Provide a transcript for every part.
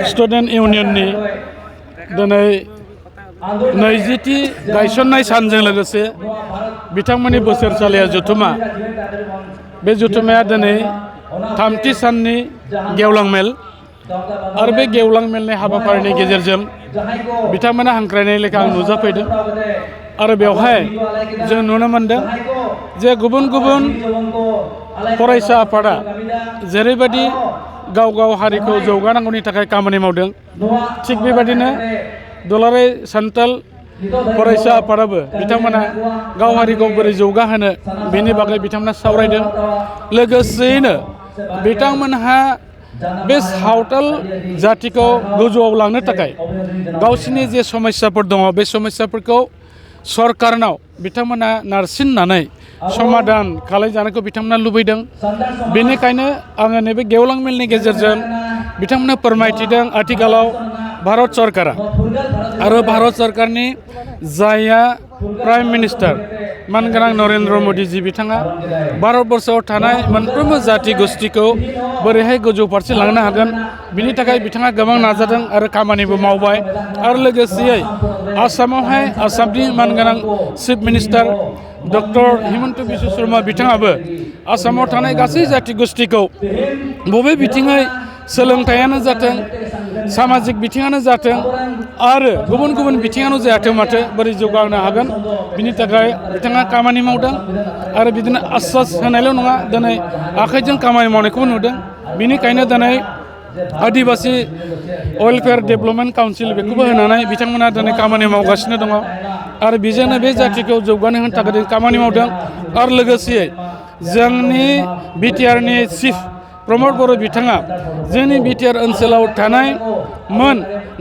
Student इउनियननि दिनै 20थि गायसननाय सानजों लोगोसे बिथांमोननि बोसोरसालिया जथुमा बे जथुमाया दिनै 3थि साननि गेवलां मेल आरो बे गेवलां मेलनि हाबाफारिनि गेजेरजों बिथांमोना हांख्रायनाय लेखा आं नुजाफैदों आरो बेवहाय जों नुनो मोनदों जे गुबुन गुबुन फरायसा आफादा जेरैबायदि गाव गाव हारिखौ जौगानांगौनि थाखाय खामानि मावदों थिग बेबायदिनो दुलाराय सान्थाल फरायसा आफादाबो बिथांमोना गाव हारिखौ बोरै जौगाहोनो बेनि बागै बिथांमोना सावरायदों लोगोसेयैनो बिथांमोनहा बे सावथाल जातिखौ गोजौआव लांनो थाखाय गावसिनि जे समस्याफोर दङ बे समस्याफोरखौ सरकारनाव बिथांमोना नारसिननानै समाधान खालामजानायखौ बिथांमोना लुबैदों बेनिखायनो आङो नैबे गेवलां मेलनि गेजेरजों बिथांमोननो फोरमायथिदों आथिखालाव भारत सरकारा आरो भारत सरकारनि जायहा प्राइम मिनिस्टार मानगोनां नरेन्द्र मदि जी बिथाङा भारतबर्षआव थानाय मोनफ्रोमबो जाति गोष्ठीखौ बोरैहाय गोजौ फारसे लांनो हागोन बिनि थाखाय बिथाङा गोबां नाजादों आरो खामानिबो मावबाय आरो लोगोसेयै आसामावहाय आसामनि मानगोनां chief minister doctor Himanta Biswa Sharma बिथाङाबो आसामाव थानाय गासै जाति गोष्ठीखौ बबे बिथिङै सोलोंथायानो जाथों सामाजिक बिथिङानो जाथों आरो गुबुन गुबुन बिथिङानो जायाथों माथो बोरै जौगाहोनो हागोन बिनि थाखाय बिथाङा खामानि मावदों आरो बिदिनो आश्वास होनायल' नङा दिनै आखाइजों खामानि मावनायखौबो नुदों बिनिखायनो दिनै आदिबासि वेलफेयार डेभेलपमेन्ट काउन्सिल बेखौबो होनानै बिथांमोना दिनै खामानि मावगासिनो दङ आरो बेजोंनो बे जातिखौ जौगानो होनो थाखाय खामानि मावदों आरो लोगोसेयै जोंनि बिटिआरनि चिफ प्रमद बर' बिथाङा जोंनि बिटिआर ओनसोलाव थानाय मोन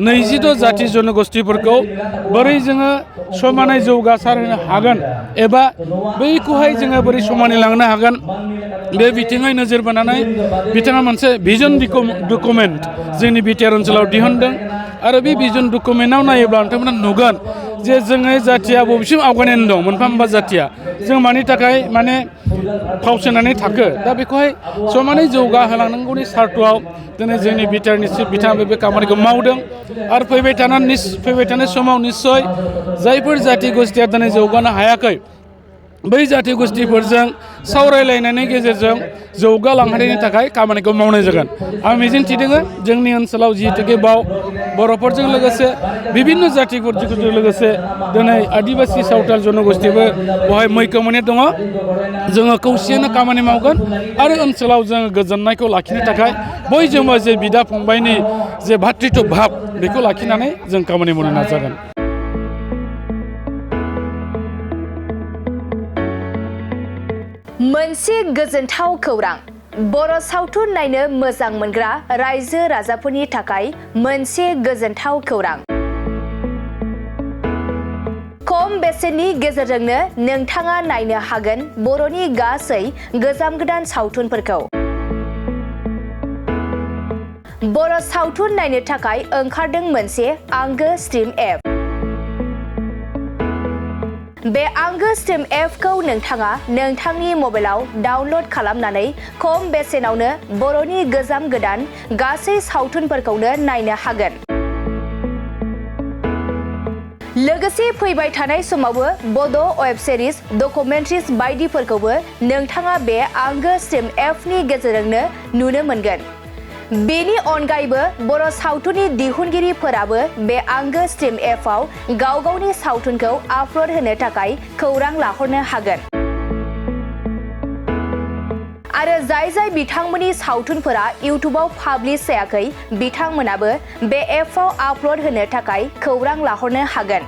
26 जाति जनगोष्ठीफोरखौ बोरै जोङो समानै जौगासार होनो हागोन एबा बैखौहाय जोङो बोरै समानै लांनो हागोन बे बिथिङै नोजोर बोनानै बिथाङा मोनसे भिजन डकुमेन्ट जोंनि बिटिआर ओनसोलाव दिहुनदों आरो बे भिजन डकुमेन्टआव नायोब्ला नोंथांमोना नुगोन जे जोङो जातिया बबेसिम आवगायनानै दं मोनफा मोनफा जातिया जों मानि थाखाय माने फावसायनानै थाखो दा बेखौहाय समानै जौगाहोलांनांगौनि सार्थआव दिनै जोंनि बिटिआरनि चिफ बिथाङाबो बे खामानिखौ मावदों आरो फैबाय थानाय समाव निस्सय जायफोर जाति गोष्ठीया दिनै जौगानो हायाखै बै जाति गोष्ठीफोरजों सावरायलायनायनि गेजेरजों जौगालांहोनायनि थाखाय खामानिखौ मावनाय जागोन आं मिजिंथिदों जोंनि ओनसोलाव जिहेतुके बाव बर'फोरजों लोगोसे बिभिन्न जातिफोरजों लोगोसे दिनै आदिबासि सावथाल जनगोष्ठीबो बेवहाय मैखोमै दङ जोङो खौसेयैनो खामानि मावगोन आरो ओनसोलाव जोङो गोजोननायखौ लाखिनो थाखाय बयजोंबो जे बिदा फंबायनि जे भातृत्व भाब बेखौ लाखिनानै जों खामानि मावनो नाजागोन। मोनसे गोजोनथाव खौरां बर' सावथुन नायनो मोजां मोनग्रा रायजो राजाफोरनि थाखाय मोनसे गोजोनथाव खौरां खम बेसेननि गेजेरजोंनो नोंथाङा नायनो हागोन बर'नि गासै गोजाम गोदान सावथुनफोरखौ बर' सावथुन नायनो थाखाय ओंखारदों मोनसे आंगो स्ट्रिम एप बे आंगो स्ट्रिम एपखौ नोंथाङा नोंथांनि मबाइलाव डाउनल'ड खालामनानै खम बेसेनावनो बर'नि गोजाम गोदान गासै सावथुनफोरखौनो नायनो हागोन लोगोसे फैबाय थानाय समावबो बड' वेब सिरिज डकुमेन्ट्रिज बायदिफोरखौबो नोंथाङा बे आंगो स्ट्रिम एपनि गेजेरजोंनो नुनो मोनगोन बेनि अनगायैबो बर' सावथुननि दिहुनगिरिफोराबो बे आंगो स्ट्रिम एपआव गाव गावनि सावथुनखौ आपल'ड होनो थाखाय खौरां लाहरनो हागोन आरो जाय बिथांमोननि सावथुनफोरा इउटुबाव पाब्लिश जायाखै बिथांमोनाबो बे एपआव आपल'ड होनो थाखाय खौरां लाहरनो हागोन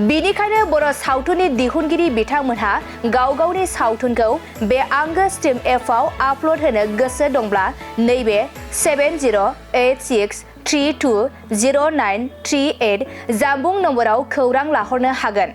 बेनिखायनो बर' सावथुननि दिहुनगिरि बिथांमोनहा गाव गावनि सावथुनखौ बे आंगो स्ट्रिम एपआव आपल'ड होनो गोसो दंब्ला नैबे 7086320938 जानबुं नम्बराव खौरां लाहरनो हागोन।